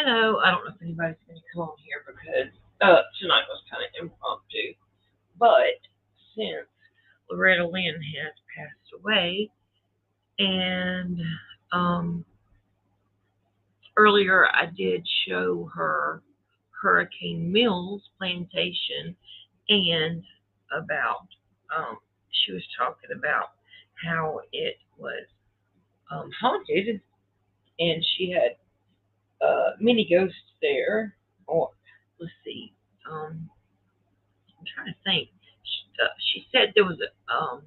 Hello, I don't know if anybody's going to come on here because tonight was kind of impromptu, but since Loretta Lynn has passed away, and um, earlier I did show her Hurricane Mills plantation and about she was talking about how it was haunted, and she had many ghosts there. Or let's see. Um, I'm trying to think. She said there was I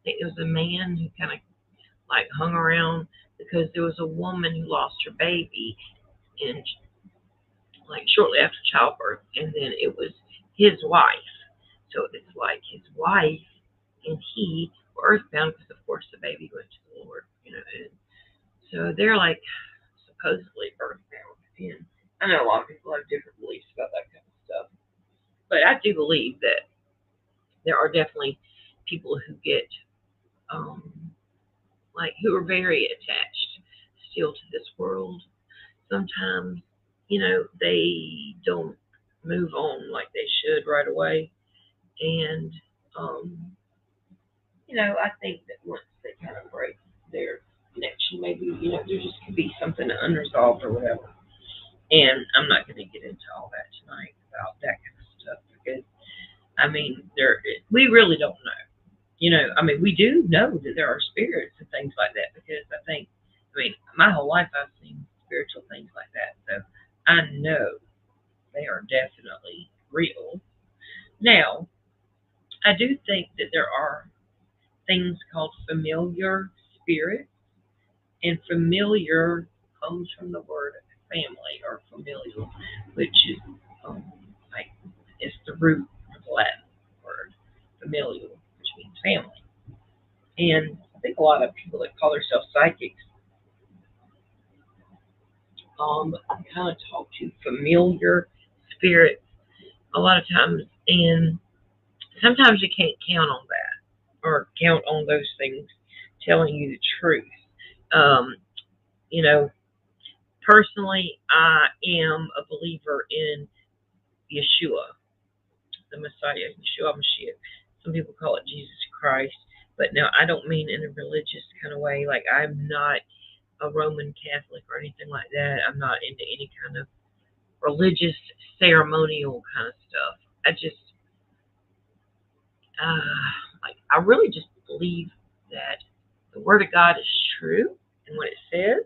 think there was a man who kind of like hung around because there was a woman who lost her baby and like shortly after childbirth, and then it was his wife. So it's like his wife and he were earthbound because of course the baby went to the Lord, and so they're like supposedly earthbound. And I know a lot of people have different beliefs about that kind of stuff, but I do believe that there are definitely people who get um, like who are very attached still to this world. Sometimes, they don't move on like they should right away, and um, I think that once they kind of break their connection, maybe there just could be something unresolved or whatever. And I'm not going to get into all that tonight about that kind of stuff because I mean, we really don't know. I mean, we do know that there are spirits and things like that because I mean, my whole life I've seen spiritual things like that. So I know they are definitely real. Now, I do think that there are things called familiar spirits, and familiar comes from the word family or familial, which is um, like it's the root of the Latin word familial, which means family. And I think a lot of people that call themselves psychics kind of talk to familiar spirits a lot of times, and sometimes you can't count on that or count on those things telling you the truth. Um, you know, personally, I am a believer in Yeshua, the Messiah, Yeshua Mashiach. Some people call it Jesus Christ, but now I don't mean in a religious kind of way. Like I'm not a Roman Catholic or anything like that. I'm not into any kind of religious ceremonial kind of stuff. I just like I really just believe that the Word of God is true and what it says,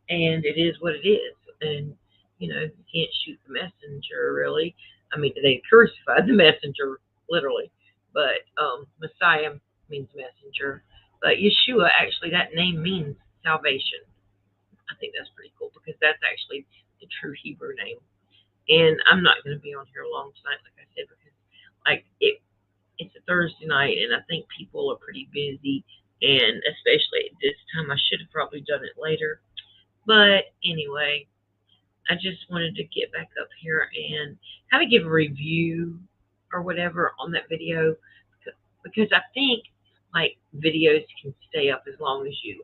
and it is what it is. And you can't shoot the messenger really. I mean, they crucified the messenger literally, but Messiah means messenger. But Yeshua, actually, that name means salvation. I think that's pretty cool because that's actually the true Hebrew name. And I'm not going to be on here long tonight, like I said, because like it's a Thursday night, and I think people are pretty busy. And especially at this time, I should have probably done it later. But anyway, I just wanted to get back up here and kind of give a review or whatever on that video because I think like videos can stay up as long as you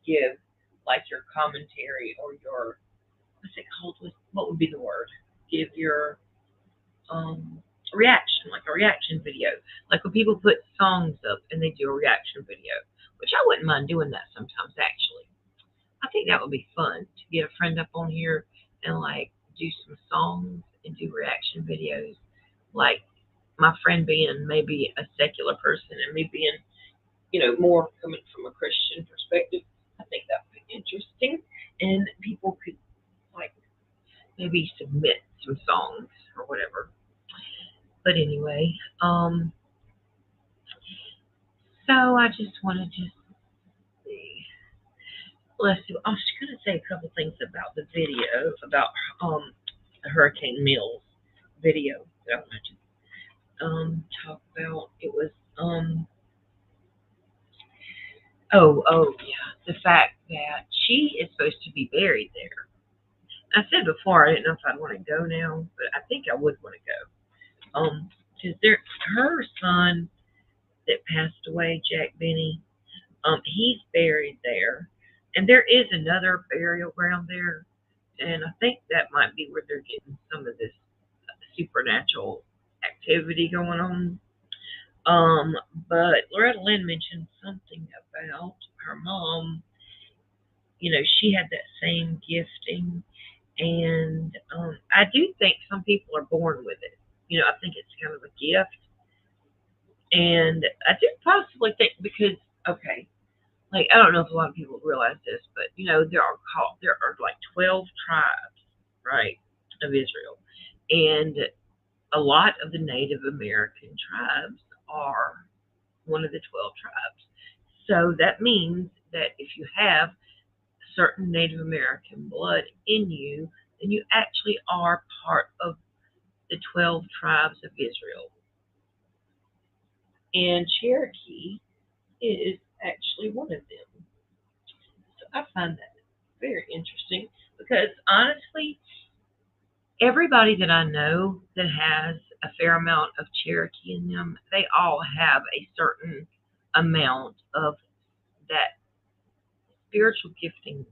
give like your commentary or your what's it called? What would be the word? Give your reaction, like a reaction video. Like when people put songs up and they do a reaction video, which I wouldn't mind doing that sometimes actually. I think that would be fun to get a friend up on here and like do some songs and do reaction videos. Like my friend being maybe a secular person and me being, more coming from a Christian perspective. I think that would be interesting. And people could like maybe submit some songs or whatever. But anyway, so I just wanted to see. Let's see. I was going to say a couple things about the video about the Hurricane Mills video that I wanted to talk about. It was oh yeah, the fact that she is supposed to be buried there. I said before I didn't know if I'd want to go now, but I think I would want to go. Because her son that passed away, Jack Benny, he's buried there, and there is another burial ground there, And I think that might be where they're getting some of this supernatural activity going on. Um, but Loretta Lynn mentioned something about her mom. She had that same gifting, and I do think some people are born with it. I think it's kind of a gift, and I do possibly think because okay, like I don't know if a lot of people realize this, but there are like 12 tribes, right, of Israel, and a lot of the Native American tribes are one of the 12 tribes. So that means that if you have certain Native American blood in you, then you actually are part of the 12 tribes of Israel. And Cherokee is actually one of them. So I find that very interesting because honestly, everybody that I know that has a fair amount of Cherokee in them, they all have a certain amount of that spiritual gifting,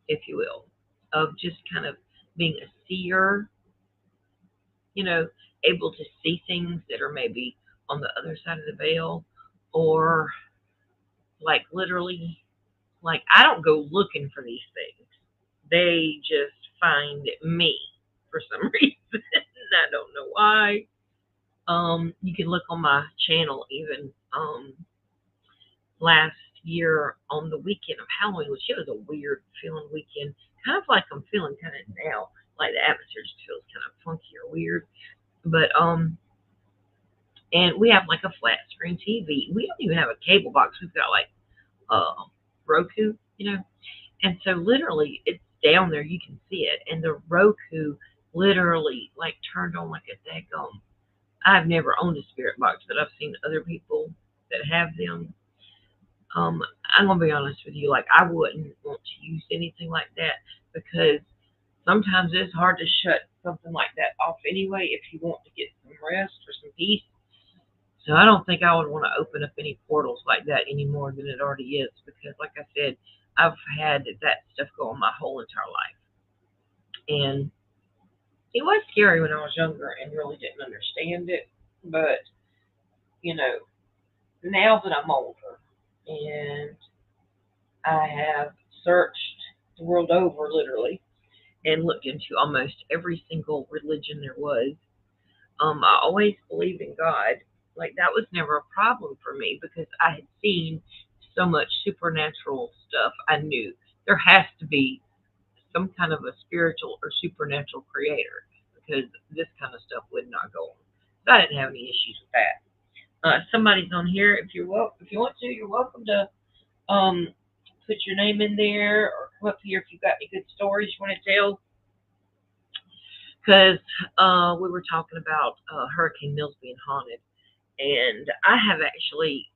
if you will, of just kind of being a seer, you know, able to see things that are maybe on the other side of the veil, or like literally, like I don't go looking for these things. They just find me for some reason. I don't know why. You can look on my channel even last year on the weekend of Halloween, which it was a weird feeling weekend, kind of like I'm feeling kind of now, like the atmosphere just feels kind of funky or weird. But and we have like a flat screen TV. We don't even have a cable box. We've got like Roku, and so literally it's down there. You can see it, and the Roku literally like turned on like a daggum. I've never owned a spirit box, but I've seen other people that have them. Um, I'm gonna be honest with you, like I wouldn't want to use anything like that because sometimes it's hard to shut something like that off anyway if you want to get some rest or some peace. So I don't think I would want to open up any portals like that any more than it already is because, like I said, I've had that stuff go on my whole entire life, and it was scary when I was younger and really didn't understand it. But you know, now that I'm older and I have searched the world over literally and looked into almost every single religion there was. I always believed in God. Like that was never a problem for me because I had seen so much supernatural stuff. I knew there has to be some kind of a spiritual or supernatural creator because this kind of stuff would not go on. So I didn't have any issues with that. Somebody's on here. If you want to, you're welcome to um, put your name in there or come up here if you've got any good stories you want to tell. Because we were talking about Hurricane Mills being haunted, and I have actually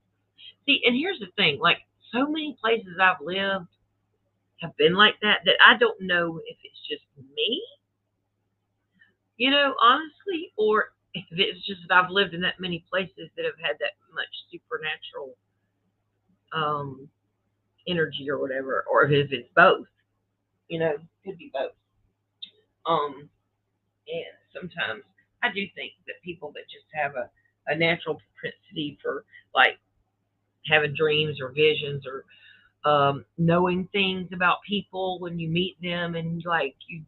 see. And here's the thing: like so many places I've lived have been like that I don't know if it's just me, honestly, or if it's just that I've lived in that many places that have had that much supernatural um, energy or whatever, or if it's both. Could be both. Um, and sometimes I do think that people that just have a natural propensity for like having dreams or visions or knowing things about people when you meet them and like you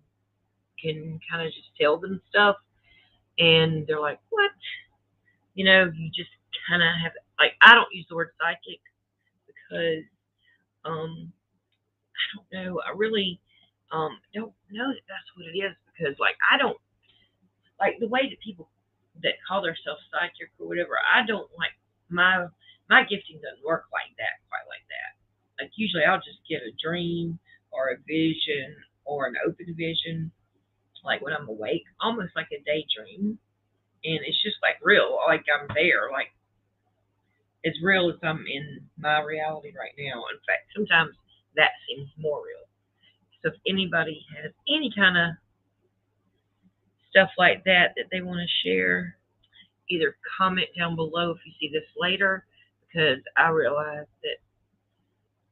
can kind of just tell them stuff and they're like, what? You just kind of have, like, I don't use the word psychic because um, I don't know. I really don't know that that's what it is because, like, I don't like the way that people that call themselves psychic or whatever. I don't like my gifting doesn't work like that, quite like that. Like usually, I'll just get a dream or a vision or an open vision, like when I'm awake, almost like a daydream, and it's just like real, like I'm there, like as real as I'm in my reality right now. In fact, sometimes that seems more real. So if anybody has any kind of stuff like that they want to share, either comment down below if you see this later, because I realize that,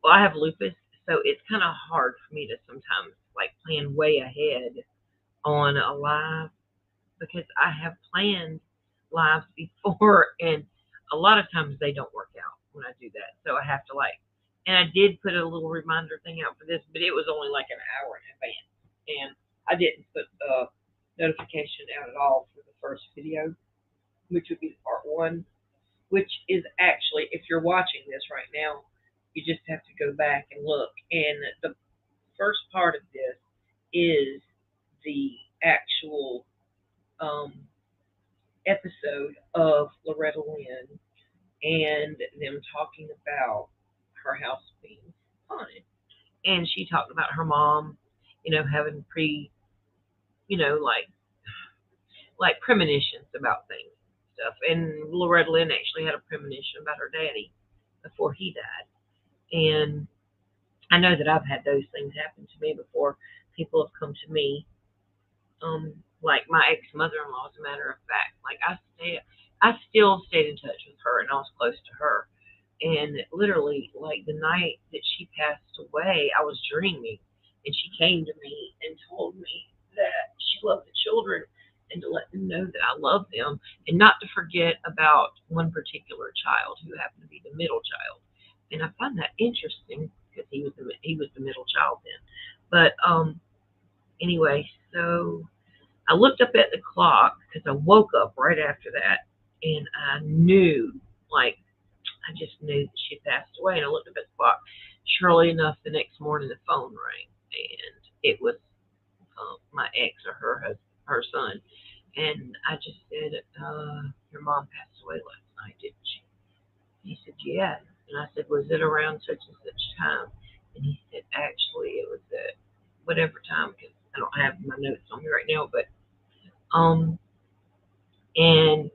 well, I have lupus, so it's kind of hard for me to sometimes. like plan way ahead on a live because I have planned lives before, and a lot of times they don't work out when I do that. So I have to like, and I did put a little reminder thing out for this, but it was only like an hour in advance, and I didn't put a notification out at all for the first video, which would be part one, which is actually, if you're watching this right now, you just have to go back and look. And the first part of this is the actual um, episode of Loretta Lynn and them talking about her house being haunted. And she talked about her mom, having like premonitions about things and stuff. And Loretta Lynn actually had a premonition about her daddy before he died. And I know that I've had those things happen to me before. People have come to me, like my ex mother-in-law, as a matter of fact. Like I still stayed in touch with her, and I was close to her. And literally, like the night that she passed away, I was dreaming, and she came to me and told me that she loved the children and to let them know that I love them, and not to forget about one particular child who happened to be the middle child. And I find that interesting because he was the middle child then. But anyway, so I looked up at the clock because I woke up right after that, and I knew, like, I just knew that she passed away. And I looked up at the clock. Surely enough, the next morning the phone rang, and it was my ex or her son. And I just said, "Your mom passed away last night, didn't she?" He said, "Yeah." And I said, "Was it around such and such time?" And he said, "Actually, it was at whatever time, because I don't have my notes on me right now, but um, and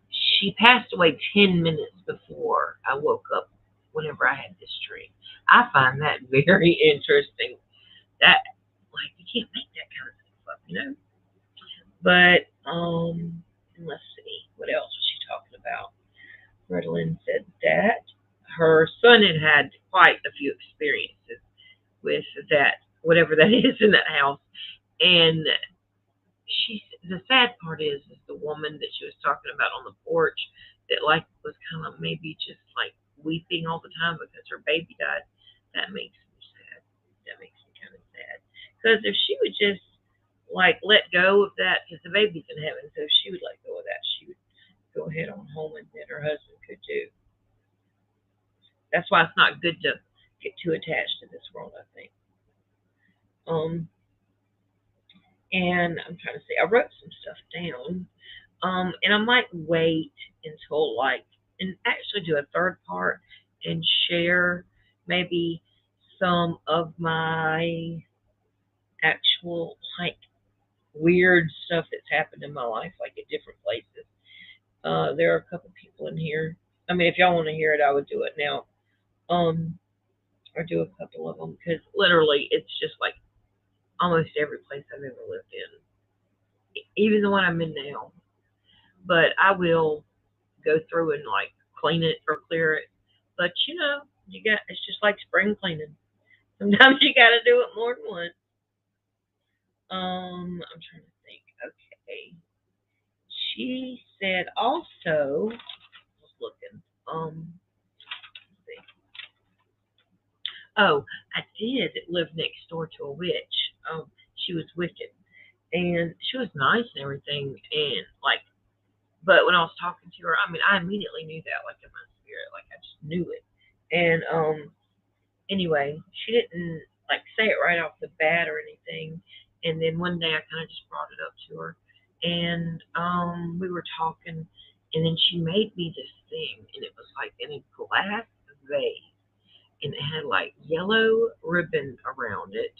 she passed away 10 minutes before I woke up whenever I had this dream." I find that very interesting. That, like, you can't make that kind of stuff up. But, and let's see, what else was she talking about? Redlyn said that her son had had quite a few experiences with that, whatever that is in that house. And the sad part is the woman that she was talking about on the porch that like was kind of maybe just like weeping all the time because her baby died. That makes me sad. That makes me kind of sad. Because if she would just like let go of that, because the baby's in heaven, so if she would let go of that, she would go ahead on home, and then her husband could too. That's why it's not good to get too attached to this world, I think. Um, and I'm trying to see. I wrote some stuff down. And I might wait until and actually do a third part and share maybe some of my actual weird stuff that's happened in my life, like at different places. There are a couple people in here. I mean, if y'all want to hear it, I would do it now. Or do a couple of them, because literally it's just like almost every place I've ever lived in, even the one I'm in now. But I will go through and like clean it or clear it. But it's just like spring cleaning. Sometimes you got to do it more than once. I'm trying to think. Okay. She said also, I was looking. Let's see. Oh, I did live next door to a witch. She was wicked, and she was nice and everything, and like. But when I was talking to her, I mean, I immediately knew that, like in my spirit, like I just knew it. And anyway, she didn't like say it right off the bat or anything. And then one day I kind of just brought it up to her, and we were talking, and then she made me this thing, and it was like in a glass vase, and it had like yellow ribbon around it,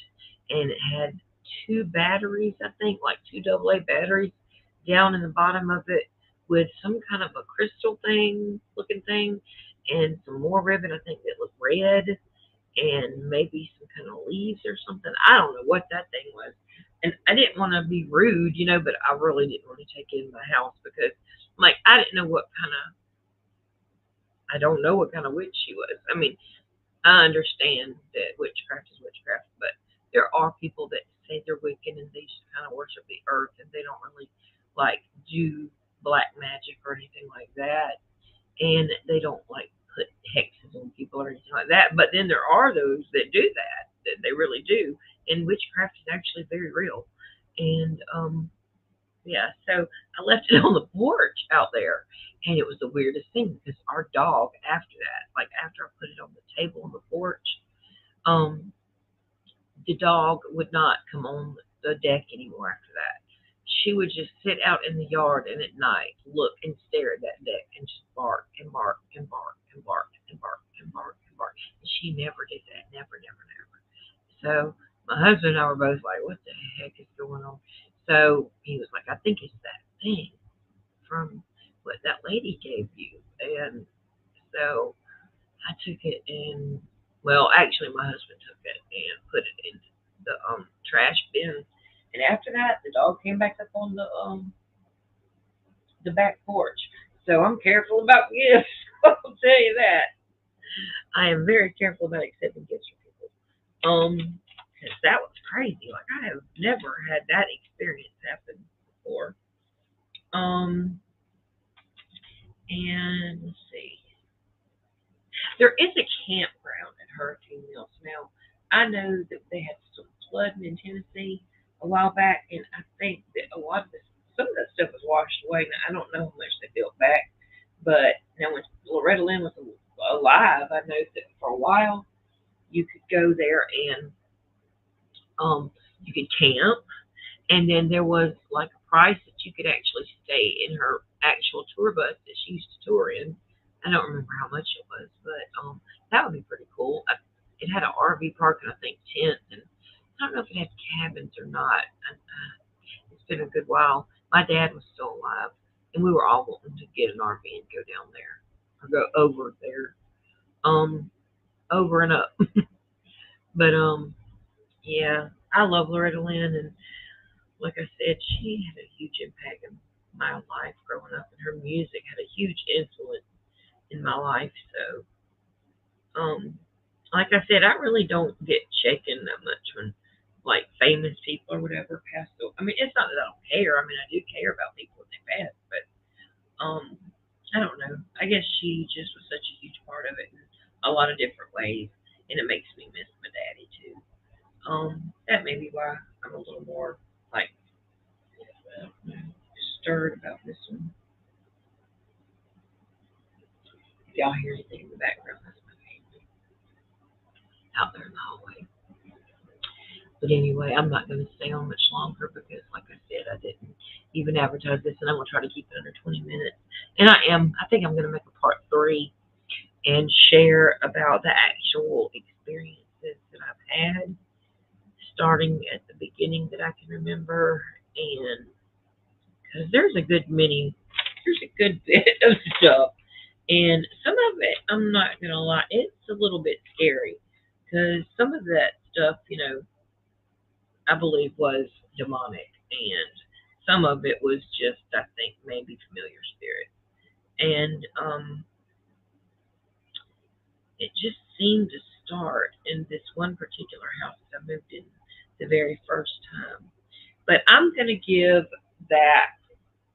and it had two batteries, I think, like two AA batteries down in the bottom of it, with some kind of a crystal thing looking thing, and some more ribbon, I think, that looked red, and maybe some kind of leaves or something. I don't know what that thing was. And I didn't want to be rude, but I really didn't want to take it in my house because, like, I didn't know I don't know what kind of witch she was. I mean, I understand that witchcraft is witchcraft, but there are people of the earth, and they don't really like do black magic or anything like that, and they don't like put hexes on people or anything like that. But then there are those that do that they really do, and witchcraft is actually very real. And yeah, so I left it on the porch out there, and it was the weirdest thing because our dog, after that, like after I put it on the table on the porch, um, the dog would not come on the deck anymore after that. She would just sit out in the yard and at night look and stare at that deck and just bark and bark and bark and bark and bark and bark and bark. And she never did that. Never, never, never. So my husband and I were both like, what the heck is going on? So he was like, I think it's that thing from what that lady gave you. And so I took it and, well, actually, my husband took it and put it in the trash bin. And after that, the dog came back up on the back porch. So I'm careful about gifts. I'll tell you that. I am very careful about accepting gifts from people. Because that was crazy. Like I have never had that experience happen before. Um, and let's see. There is a campground at Hurricane Mills. Now, I know that they had some flooding in Tennessee a while back, and I think that a lot of this, some of that stuff was washed away. Now, I don't know how much they built back, but now when Loretta Lynn was alive, I know that for a while you could go there and you could camp, and then there was like a price that you could actually stay in her actual tour bus that she used to tour in. I don't remember how much it was, but that would be pretty cool. It had an RV park and I think tents, and I don't know if it had cabins or not. It's been a good while. My dad was still alive, and we were all wanting to get an RV and go down there or go over there, um, over and up. But yeah, I love Loretta Lynn, and like I said, she had a huge impact in my life growing up, and her music had a huge influence in my life. So, like I said, I really don't get shaken that much when like famous people or whatever pass away. I mean, it's not that I don't care. I mean, I do care about people when they pass, but um, I don't know. I guess she just was such a huge part of it in a lot of different ways, and it makes me miss my daddy too. That may be why I'm a little more like stirred about this one. If y'all hear anything in the background, that's my family out there in the hallway. But anyway, I'm not going to stay on much longer because, like I said, I didn't even advertise this, and I'm going to try to keep it under 20 minutes. And I am. I think I'm going to make a part 3 and share about the actual experiences that I've had, starting at the beginning that I can remember, and because there's a good bit of stuff, and some of it, I'm not going to lie, it's a little bit scary because some of that stuff, I believe was demonic, and some of it was just, I think, maybe familiar spirit. And it just seemed to start in this one particular house that I moved in the very first time. But I'm going to give that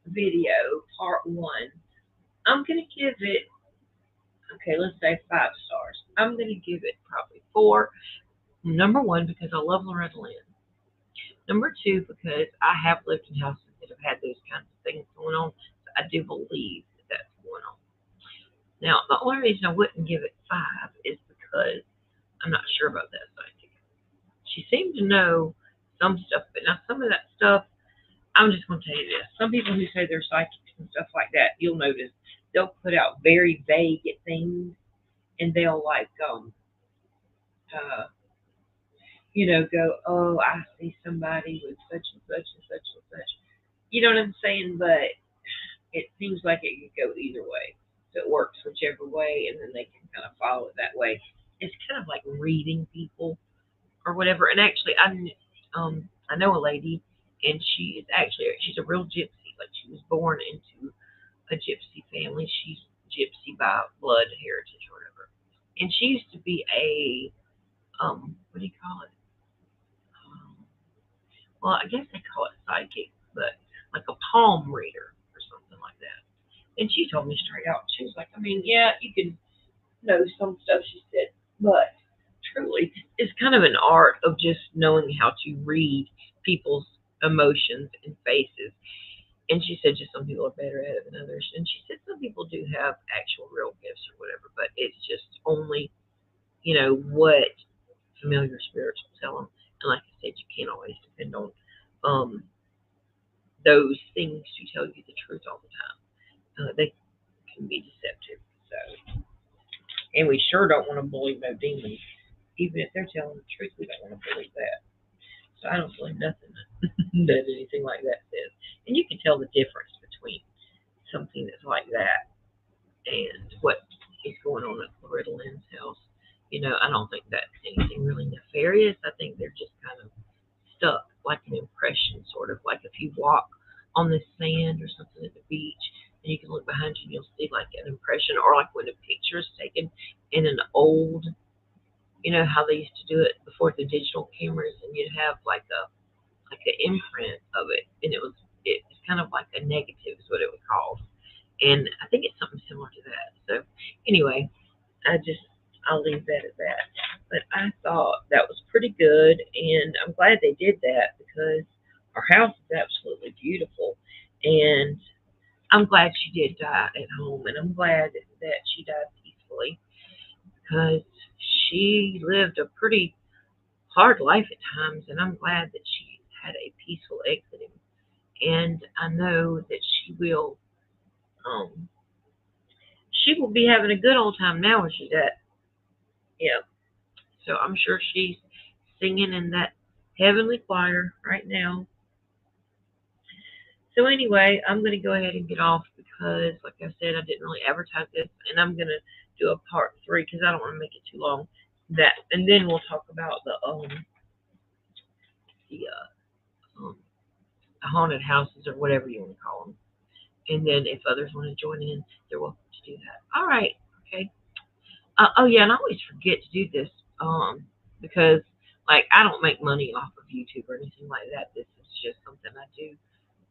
video, part 1, I'm going to give it, okay, let's say 5 stars. I'm going to give it probably 4. Number 1, because I love Loretta Lynn. Number 2, because I have lived in houses that have had those kinds of things going on. So I do believe that that's going on. Now, the only reason I wouldn't give it 5 is because I'm not sure about that psychic. She seemed to know some stuff, but now some of that stuff, I'm just going to tell you this. Some people who say they're psychics and stuff like that, you'll notice they'll put out very vague things, and they'll like, uh, go, oh, I see somebody with such and such and such and such. You know what I'm saying? But it seems like it could go either way. So it works whichever way, and then they can kind of follow it that way. It's kind of like reading people or whatever. And actually, I know a lady, and she's a real gypsy. Like she was born into a gypsy family. She's gypsy by blood heritage or whatever. And she used to be a what do you call it? well, I guess they call it psychic, but like a palm reader or something like that. And she told me straight out, she was like, I mean, yeah, you can know some stuff, she said, but truly, it's kind of an art of just knowing how to read people's emotions and faces. And she said just some people are better at it than others. And she said some people do have actual real gifts or whatever, but it's just only, what familiar spirits will tell them. And like I said, you can't always depend on um, those things to tell you the truth all the time. They can be deceptive. So, and we sure don't want to believe no demons. Even if they're telling the truth, we don't want to believe that. So I don't believe nothing that anything like that says. And you can tell the difference between something that's like that and what is going on at Loretta Lynn's house. I don't think that's anything really nefarious. I think they're just kind of stuck, like an impression, sort of like if you walk on the sand or something at the beach, and you can look behind you and you'll see like an impression, or like when a picture is taken in an old, how they used to do it before the digital cameras, and you'd have like an imprint of it, and it's kind of like a negative is what it was called, and I think it's something similar to that. So anyway, I'll leave that at that. But I thought that was pretty good, and I'm glad they did that because our house is absolutely beautiful, and I'm glad she did die at home, and I'm glad that she died peacefully because she lived a pretty hard life at times, and I'm glad that she had a peaceful exiting. And I know that um, she will be having a good old time now where she's at. Yeah. So I'm sure she's singing in that heavenly choir right now. So anyway, I'm going to go ahead and get off because, like I said, I didn't really advertise this, and I'm going to do a part 3 because I don't want to make it too long. And then we'll talk about the haunted houses or whatever you want to call them. And then if others want to join in, they're welcome to do that. All right. Okay. Oh yeah, and I always forget to do this because like I don't make money off of YouTube or anything like that. This is just something I do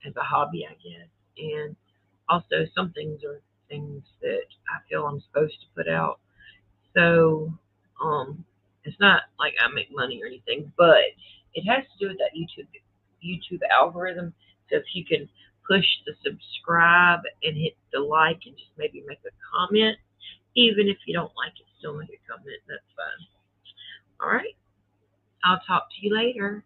as a hobby, I guess. And also, some things are things that I feel I'm supposed to put out. So it's not like I make money or anything, but it has to do with that YouTube algorithm. So if you can push the subscribe and hit the like and just maybe make a comment, even if you don't like it, still make a comment. That's fine. All right. I'll talk to you later.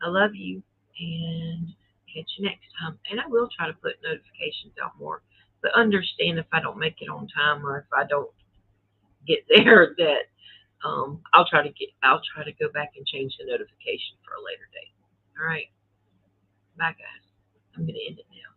I love you and catch you next time. And I will try to put notifications out more, but understand if I don't make it on time or if I don't get there that I'll try to go back and change the notification for a later date. All right. Bye guys. I'm gonna end it now.